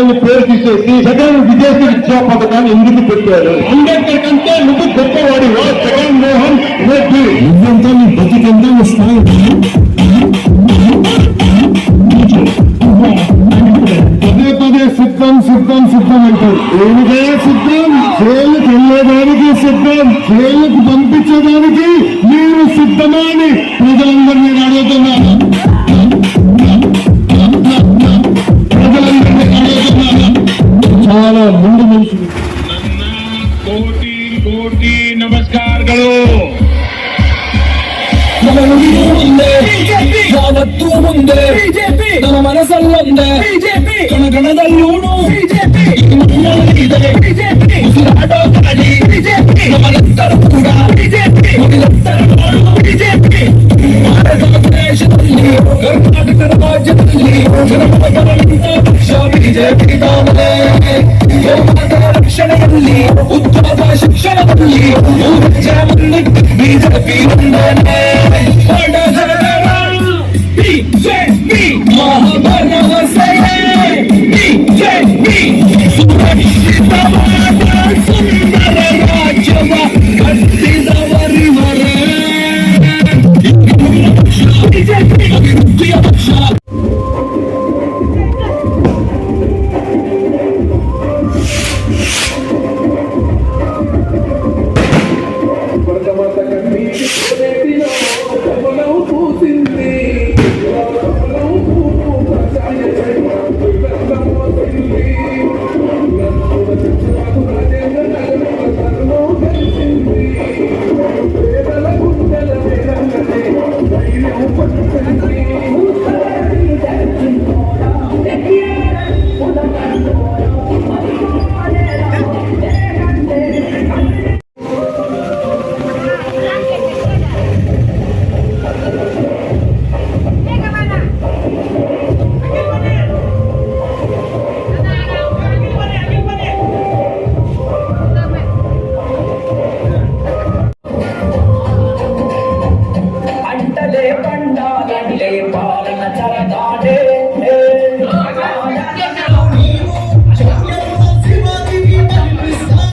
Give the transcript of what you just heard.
అని పేరు తీసేసి జగన్ విదేశీ విద్యా పథకాన్ని ఎందుకు పెట్టారు? అంబేద్కర్ కంటే నువ్వు గొప్పవాడి జగన్మోహన్ రెడ్డి. నువ్వంతా నీ బతికంతా వస్తాయి. పదే పదే సిద్ధం సిద్ధం సిద్ధం అంటారు. ఏమిటే సిద్ధం? జైలుకి వెళ్ళేదానికి సిద్ధం, జైలుకు పంపించడానికి మీరు సిద్ధమా అని ప్రజలందరినీ అడుగుతున్నారు. చాలా ముందు మనుషులు. ಕೋಟಿ ಕೋಟಿ ನಮಸ್ಕಾರಗಳು. ಯಾವತ್ತೂ ಮುಂದೆ ನಮ್ಮ ಮನಸ್ಸಲ್ಲೊಂದೇ ಕಣಗಣದಲ್ಲೂನು ಉಸಿರಾಡೋ ಗಾಳಿ ನಮ್ಮನೆಲ್ಲರೂ ಕೂಡ ಭಾರತ ದೇಶದಲ್ಲಿ ಕರ್ನಾಟಕ ರಾಜ್ಯದಲ್ಲಿ ಜನಪದಗಳಿಂದ ಪಕ್ಷ ಬಿಜೆಪಿ ತಾನೇ. ಗೋಮಾತೆಯ ರಕ್ಷಣೆಯಲ್ಲಿ ಉದ್ಯೋಗ ಶಿಕ್ಷಣದಲ್ಲಿ ಹೆಜ್ಜೆ ಮುಂದಿಟ್ಟು ಬಿಜೆಪಿ ಒಂದೇನೆ. ಬಿಜೆಪಿ ಮಹಾಭರವಸೆ ಬಿಜೆಪಿ ಸುರಕ್ಷ